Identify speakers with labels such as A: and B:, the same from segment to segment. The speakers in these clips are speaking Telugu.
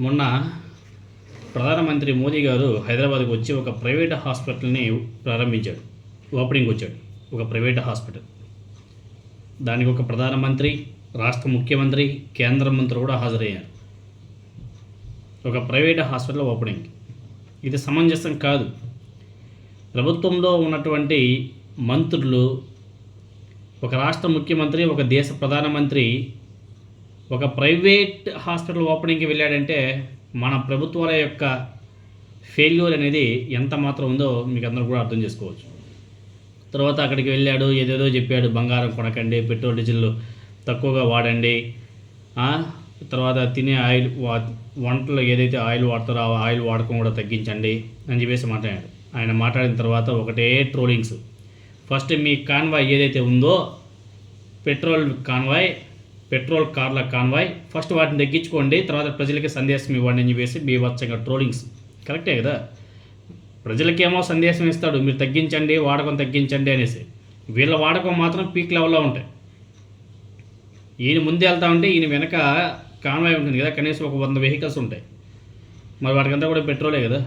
A: మొన్న ప్రధానమంత్రి మోదీ గారు హైదరాబాద్కి వచ్చి ఒక ప్రైవేట్ హాస్పిటల్ని ప్రారంభించాడు. ఓపెనింగ్ వచ్చాడు ఒక ప్రైవేట్ హాస్పిటల్. దానికి ఒక ప్రధానమంత్రి, రాష్ట్ర ముఖ్యమంత్రి, కేంద్ర మంత్రి కూడా హాజరయ్యారు. ఒక ప్రైవేట్ హాస్పిటల్ ఓపెనింగ్ ఇది సమంజసం కాదు. ప్రభుత్వంలో ఉన్నటువంటి మంత్రులు, ఒక రాష్ట్ర ముఖ్యమంత్రి, ఒక దేశ ప్రధానమంత్రి ఒక ప్రైవేట్ హాస్పిటల్ ఓపెనింగ్కి వెళ్ళాడంటే మన ప్రభుత్వాల యొక్క ఫెయిల్యూర్ అనేది ఎంత మాత్రం ఉందో మీకు అందరూ కూడా అర్థం చేసుకోవచ్చు. తర్వాత అక్కడికి వెళ్ళాడు, ఏదేదో చెప్పాడు, బంగారం కొనకండి, పెట్రోల్ డీజిల్ తక్కువగా వాడండి, తర్వాత తినే ఆయిల్ వంటలు ఏదైతే ఆయిల్ వాడతారో ఆ ఆయిల్ వాడకం కూడా తగ్గించండి అని చెప్పేసి మాట్లాడాడు. ఆయన మాట్లాడిన తర్వాత ఒకటే ట్రోలింగ్స్. ఫస్ట్ మీ కాన్వాయ్ ఏదైతే ఉందో పెట్రోల్ కార్ల కాన్వాయ్, ఫస్ట్ వాటిని తగ్గించుకోండి, తర్వాత ప్రజలకి సందేశం ఇవ్వండి అని చెప్పేసి బీభత్సంగా ట్రోలింగ్స్. కరెక్టే కదా, ప్రజలకేమో సందేశం ఇస్తాడు, మీరు తగ్గించండి, వాడకం తగ్గించండి అనేసి. వీళ్ళ వాడకం మాత్రం పీక్ లెవెల్లో ఉంటాయి. ఈయన ముందే వెళ్తా ఉంటే ఈయన వెనక కాన్వాయ్ ఉంటుంది కదా, కనీసం ఒక 100 వెహికల్స్ ఉంటాయి. మరి వాటికంతా కూడా పెట్రోలే కదా.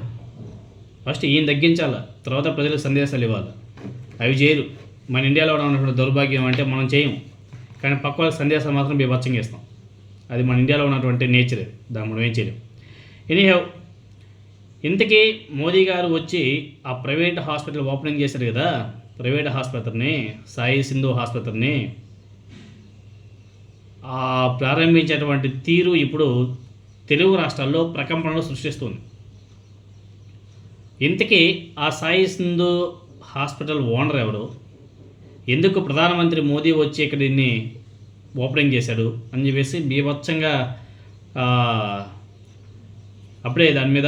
A: ఫస్ట్ ఈయన తగ్గించాలి, తర్వాత ప్రజలకు సందేశాలు ఇవ్వాలి. అవి చేయరు. మన ఇండియాలో ఉన్నటువంటి దౌర్భాగ్యం అంటే మనం చేయము, కానీ పక్క వాళ్ళకి సందేశాలు మాత్రం బీభత్సంగా ఇస్తాం. అది మన ఇండియాలో ఉన్నటువంటి నేచర్. దాన్ని మనం ఏం చేయలేం. ఎనీహౌ, ఇంతకీ మోదీ గారు వచ్చి ఆ ప్రైవేట్ హాస్పిటల్ ఓపెనింగ్ చేశారు కదా, ప్రైవేట్ ఆసుపత్రిని, సాయి సింధు ఆసుపత్రిని ప్రారంభించేటువంటి తీరు ఇప్పుడు తెలుగు రాష్ట్రాల్లో ప్రకంపనలు సృష్టిస్తుంది. ఇంతకీ ఆ సాయి సింధు హాస్పిటల్ ఓనర్ ఎవరు, ఎందుకు ప్రధానమంత్రి మోదీ వచ్చి ఇక్కడ దీన్ని ఓపెనింగ్ చేశాడు అని చెప్పేసి బీభత్సంగా అప్పుడే దాని మీద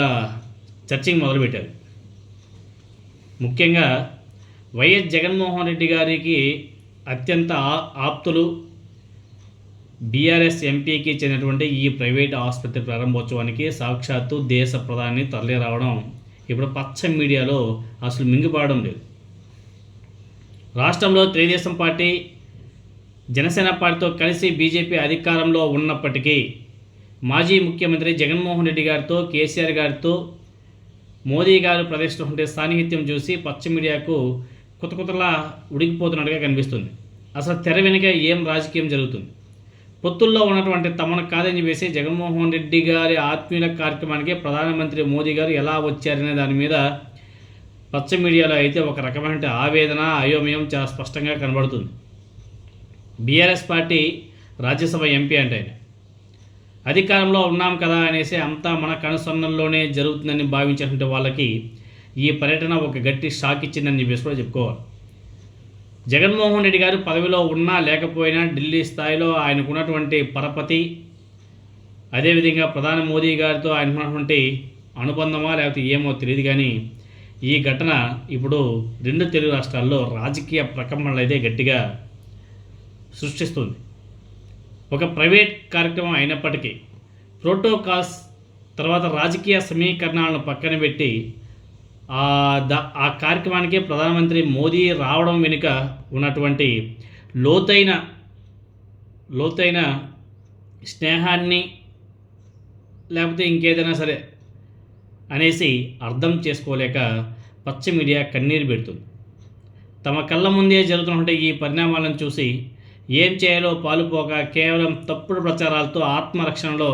A: చర్చింగ్ మొదలుపెట్టారు. ముఖ్యంగా వైఎస్ జగన్మోహన్ రెడ్డి గారికి అత్యంత ఆప్తులు, బీఆర్ఎస్ ఎంపీకి చెందినటువంటి ఈ ప్రైవేట్ ఆసుపత్రి ప్రారంభోత్సవానికి సాక్షాత్తు దేశ ప్రధాని తరలి రావడం ఇప్పుడు పచ్చ మీడియాలో అసలు మింగిపోవడం లేదు. రాష్ట్రంలో తెలుగుదేశం పార్టీ, జనసేన పార్టీతో కలిసి బీజేపీ అధికారంలో ఉన్నప్పటికీ మాజీ ముఖ్యమంత్రి జగన్మోహన్ రెడ్డి గారితో, కేసీఆర్ గారితో మోదీ గారు ప్రదర్శిస్తున్న సాన్నిహిత్యం చూసి పచ్చ మీడియాకు కుతకుతలా ఉడికిపోతున్నట్టుగా కనిపిస్తుంది. అసలు తెర వెనుక ఏం రాజకీయం జరుగుతుంది? పొత్తుల్లో ఉన్నటువంటి తమను కాదని చెప్పేసి జగన్మోహన్ రెడ్డి గారి ఆత్మీయుల కార్యక్రమానికి ప్రధానమంత్రి మోదీ గారు ఎలా వచ్చారనే దాని మీద పచ్చ మీడియాలో అయితే ఒక రకమైన ఆవేదన, అయోమయం చాలా స్పష్టంగా కనబడుతుంది. బీఆర్ఎస్ పార్టీ రాజ్యసభ ఎంపీ అంటే అధికారంలో ఉన్నాం కదా అనేసి అంతా మన కనుసన్నల్లోనే జరుగుతుందని భావించినటువంటి వాళ్ళకి ఈ పర్యటన ఒక గట్టి షాక్ ఇచ్చిందని చెప్పేసి కూడా చెప్పుకోవాలి. జగన్మోహన్ రెడ్డి గారు పదవిలో ఉన్నా లేకపోయినా ఢిల్లీ స్థాయిలో ఆయనకున్నటువంటి పరపతి, అదేవిధంగా ప్రధాని మోదీ గారితో ఆయనకున్నటువంటి అనుబంధమా లేకపోతే ఏమో తెలియదు, కానీ ఈ ఘటన ఇప్పుడు 2 తెలుగు రాష్ట్రాల్లో రాజకీయ ప్రకంపనలు అయితే గట్టిగా సృష్టిస్తుంది. ఒక ప్రైవేట్ కార్యక్రమం అయినప్పటికీ ప్రోటోకాల్స్, తర్వాత రాజకీయ సమీకరణాలను పక్కన పెట్టి ఆ కార్యక్రమానికి ప్రధానమంత్రి మోదీ రావడం వెనుక ఉన్నటువంటి లోతైన స్నేహాన్ని లేకపోతే ఇంకేదైనా సరే అనేసి అర్థం చేసుకోలేక పచ్చ మీడియా కన్నీరు పెడుతుంది. తమ కళ్ళ ముందే జరుగుతున్నటువంటి ఈ పరిణామాలను చూసి ఏం చేయాలో పాలుపోక కేవలం తప్పుడు ప్రచారాలతో ఆత్మరక్షణలో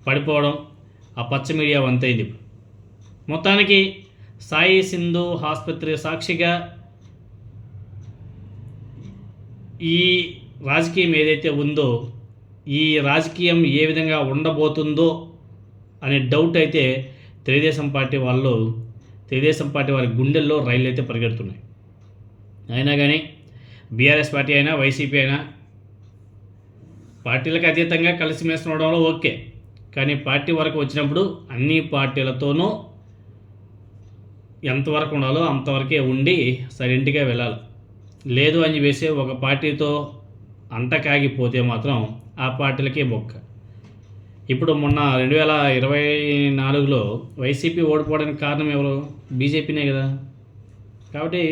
A: పడిపోవడం ఆ పచ్చ మీడియా వంతైంది. మొత్తానికి సాయి సింధు ఆసుపత్రి సాక్షిగా ఈ రాజకీయం ఏదైతే ఉందో, ఈ రాజకీయం ఏ విధంగా ఉండబోతుందో అనే డౌట్ అయితే తెలుగుదేశం పార్టీ వారి గుండెల్లో రైళ్ళు అయితే పరిగెడుతున్నాయి. అయినా కానీ బీఆర్ఎస్ పార్టీ అయినా, వైసీపీ అయినా పార్టీలకు అతీతంగా కలిసిమెలిసి ఉండడంలో ఓకే, కానీ పార్టీ వరకు వచ్చినప్పుడు అన్ని పార్టీలతోనూ ఎంతవరకు ఉండాలో అంతవరకే ఉండి సైలెంట్గా వెళ్ళాలి. లేదు అని చెప్పేసి ఒక పార్టీతో అంటకాగిపోతే మాత్రం ఆ పార్టీలకే బొక్క. ఇప్పుడు మొన్న 2024లో వైసీపీ ఓడిపోవడానికి కారణం ఎవరు? బీజేపీనే కదా. కాబట్టి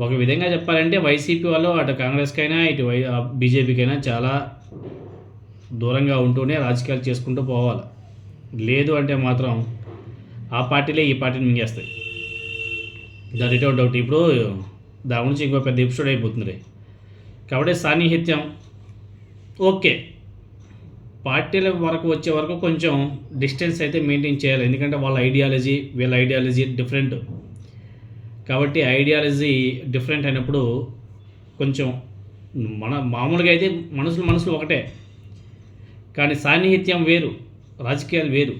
A: ఒక విధంగా చెప్పాలంటే వైసీపీ వాళ్ళు అటు కాంగ్రెస్కైనా ఇటు బీజేపీకైనా చాలా దూరంగా ఉంటూనే రాజకీయాలు చేసుకుంటూ పోవాలి. లేదు అంటే మాత్రం ఆ పార్టీలే ఈ పార్టీని మింగేస్తాయి. దాని డౌట్. ఇప్పుడు దాని గురించి ఇంకో పెద్ద ఎపిసోడ్ అయిపోతుంది. కాబట్టి సాన్నిహిత్యం ఓకే, పార్టీల వరకు వచ్చే వరకు కొంచెం డిస్టెన్స్ అయితే మెయింటైన్ చేయాలి. ఎందుకంటే వాళ్ళ ఐడియాలజీ వీళ్ళ ఐడియాలజీ డిఫరెంట్. కాబట్టి ఐడియాలజీ డిఫరెంట్ అయినప్పుడు కొంచెం మామూలుగా అయితే మనసులు ఒకటే, కానీ సాన్నిహిత్యం వేరు, రాజకీయాలు వేరు.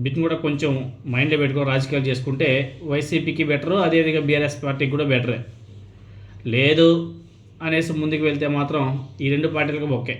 A: వీటిని కూడా కొంచెం మైండ్లో పెట్టుకొని రాజకీయాలు చేసుకుంటే వైసీపీకి బెటరు, అదేవిధంగా బీఆర్ఎస్ పార్టీకి కూడా బెటరే. లేదు అనేసి ముందుకు వెళ్తే మాత్రం ఈ రెండు పార్టీలకు ఓకే.